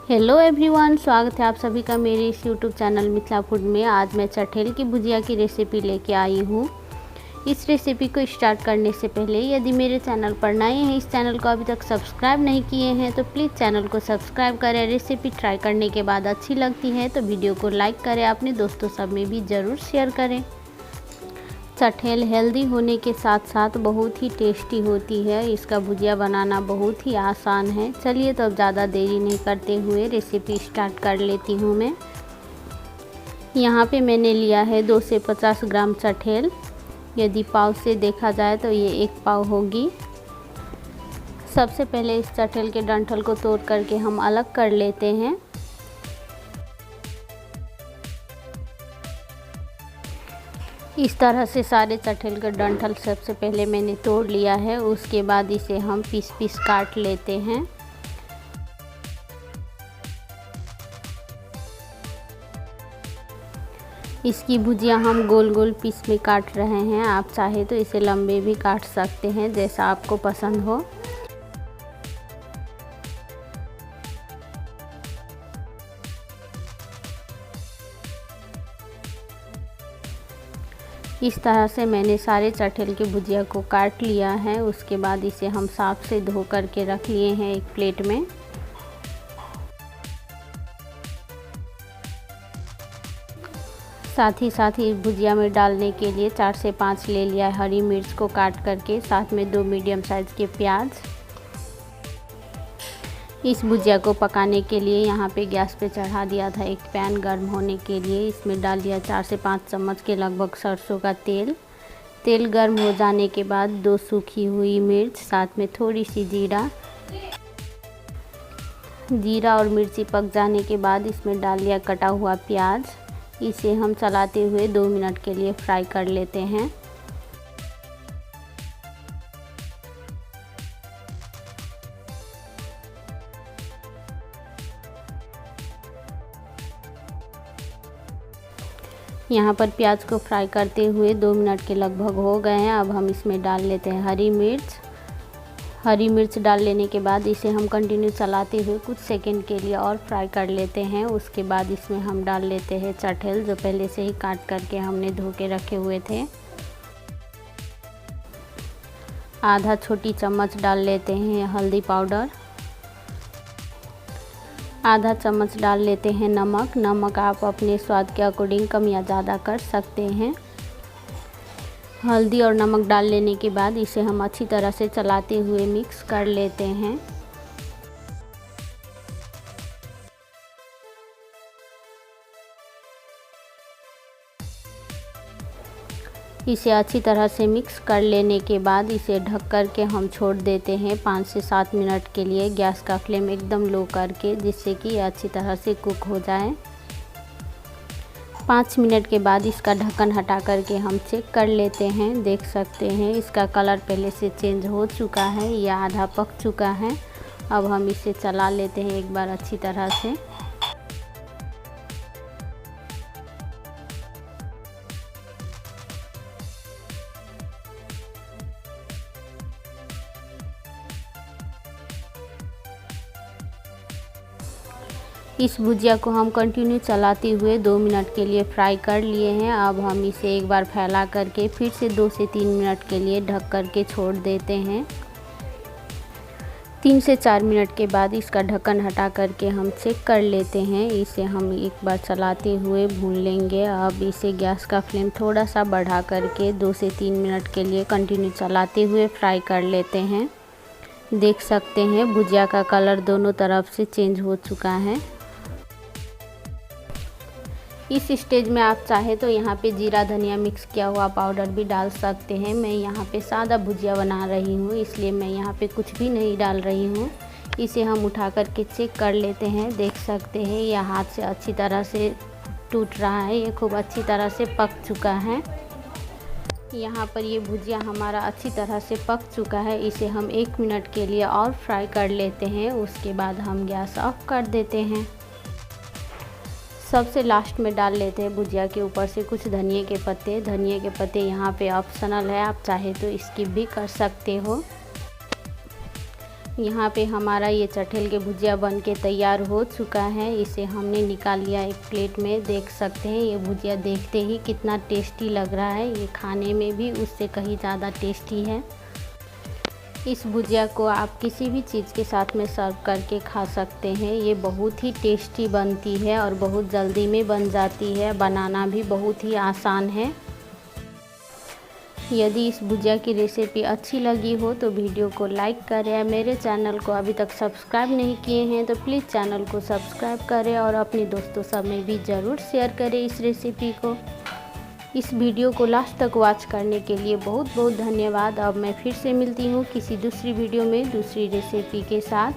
Hello everyone, स्वागत है आप सभी का मेरे इस यूट्यूब चैनल मिथिला फूड में। आज मैं चठेल की भुजिया की रेसिपी लेके आई हूँ। इस रेसिपी को स्टार्ट करने से पहले यदि मेरे चैनल पर नए हैं, इस चैनल को अभी तक सब्सक्राइब नहीं किए हैं तो प्लीज़ चैनल को सब्सक्राइब करें। रेसिपी ट्राई करने के बाद अच्छी लगती है तो वीडियो को लाइक करें, अपने दोस्तों सब में भी ज़रूर शेयर करें। चठेल हेल्दी होने के साथ साथ बहुत ही टेस्टी होती है। इसका भुजिया बनाना बहुत ही आसान है। चलिए तो अब ज़्यादा देरी नहीं करते हुए रेसिपी स्टार्ट कर लेती हूँ मैं। यहाँ पे मैंने लिया है 2 से 50 ग्राम चठेल। यदि पाव से देखा जाए तो ये 1 पाव होगी। सबसे पहले इस चठेल के डंठल को तोड़ करके हम अलग कर लेते हैं। इस तरह से सारे चठेल का डंठल सबसे पहले मैंने तोड़ लिया है। उसके बाद इसे हम पीस पीस काट लेते हैं। इसकी भुजिया हम गोल गोल पीस में काट रहे हैं। आप चाहे तो इसे लंबे भी काट सकते हैं, जैसा आपको पसंद हो। इस तरह से मैंने सारे चठेल की भुजिया को काट लिया है। उसके बाद इसे हम साफ से धो करके रख लिए हैं एक प्लेट में। साथ ही भुजिया में डालने के लिए 4 से 5 ले लिया है हरी मिर्च को काट करके, साथ में 2 मीडियम साइज़ के प्याज। इस भुजिया को पकाने के लिए यहाँ पे गैस पे चढ़ा दिया था एक पैन गर्म होने के लिए। इसमें डाल दिया 4 से 5 चम्मच के लगभग सरसों का तेल। तेल गर्म हो जाने के बाद 2 सूखी हुई मिर्च, साथ में थोड़ी सी जीरा और मिर्ची पक जाने के बाद इसमें डाल दिया कटा हुआ प्याज। इसे हम चलाते हुए 2 मिनट के लिए फ्राई कर लेते हैं। यहाँ पर प्याज को फ्राई करते हुए 2 मिनट के लगभग हो गए हैं। अब हम इसमें डाल लेते हैं हरी मिर्च। हरी मिर्च डाल लेने के बाद इसे हम कंटिन्यू चलाते हुए कुछ सेकंड के लिए और फ्राई कर लेते हैं। उसके बाद इसमें हम डाल लेते हैं चठेल, जो पहले से ही काट करके हमने धो के रखे हुए थे। आधा छोटी चम्मच डाल लेते हैं हल्दी पाउडर। आधा चम्मच डाल लेते हैं नमक। नमक आप अपने स्वाद के अकॉर्डिंग कम या ज़्यादा कर सकते हैं। हल्दी और नमक डाल लेने के बाद इसे हम अच्छी तरह से चलाते हुए मिक्स कर लेते हैं। इसे अच्छी तरह से मिक्स कर लेने के बाद इसे ढक कर के हम छोड़ देते हैं 5 से 7 मिनट के लिए। गैस का फ्लेम एकदम लो करके, जिससे कि ये अच्छी तरह से कुक हो जाए। 5 मिनट के बाद इसका ढक्कन हटा करके हम चेक कर लेते हैं। देख सकते हैं इसका कलर पहले से चेंज हो चुका है, या आधा पक चुका है। अब हम इसे चला लेते हैं एक बार अच्छी तरह से। इस भुजिया को हम कंटिन्यू चलाते हुए 2 मिनट के लिए फ्राई कर लिए हैं। अब हम इसे एक बार फैला करके फिर से 2 से 3 मिनट के लिए ढक कर के छोड़ देते हैं। 3 से 4 मिनट के बाद इसका ढक्कन हटा करके हम चेक कर लेते हैं। इसे हम एक बार चलाते हुए भून लेंगे। अब इसे गैस का फ्लेम थोड़ा सा बढ़ा करके 2 से 3 मिनट के लिए कंटिन्यू चलाते हुए फ्राई कर लेते हैं। देख सकते हैं भुजिया का कलर दोनों तरफ से चेंज हो चुका है। इस स्टेज में आप चाहे तो यहाँ पे जीरा धनिया मिक्स किया हुआ पाउडर भी डाल सकते हैं। मैं यहाँ पे सादा भुजिया बना रही हूँ, इसलिए मैं यहाँ पे कुछ भी नहीं डाल रही हूँ। इसे हम उठा करके चेक कर लेते हैं। देख सकते हैं यह हाथ से अच्छी तरह से टूट रहा है। ये खूब अच्छी तरह से पक चुका है। यहाँ पर ये भुजिया हमारा अच्छी तरह से पक चुका है। इसे हम 1 मिनट के लिए और फ्राई कर लेते हैं। उसके बाद हम गैस ऑफ कर देते हैं। सबसे लास्ट में डाल लेते हैं भुजिया के ऊपर से कुछ धनिए के पत्ते। धनिए के पत्ते यहाँ पे ऑप्शनल है, आप चाहे तो स्किप भी कर सकते हो। यहाँ पे हमारा ये चठेल के भुजिया बन के तैयार हो चुका है। इसे हमने निकाल लिया एक प्लेट में। देख सकते हैं ये भुजिया देखते ही कितना टेस्टी लग रहा है। ये खाने में भी उससे कहीं ज़्यादा टेस्टी है। इस भुजिया को आप किसी भी चीज़ के साथ में सर्व करके खा सकते हैं। ये बहुत ही टेस्टी बनती है और बहुत जल्दी में बन जाती है। बनाना भी बहुत ही आसान है। यदि इस भुजिया की रेसिपी अच्छी लगी हो तो वीडियो को लाइक करें। मेरे चैनल को अभी तक सब्सक्राइब नहीं किए हैं तो प्लीज़ चैनल को सब्सक्राइब करें और अपने दोस्तों सब में भी ज़रूर शेयर करें इस रेसिपी को। इस वीडियो को लास्ट तक वॉच करने के लिए बहुत बहुत धन्यवाद। अब मैं फिर से मिलती हूँ किसी दूसरी वीडियो में दूसरी रेसिपी के साथ।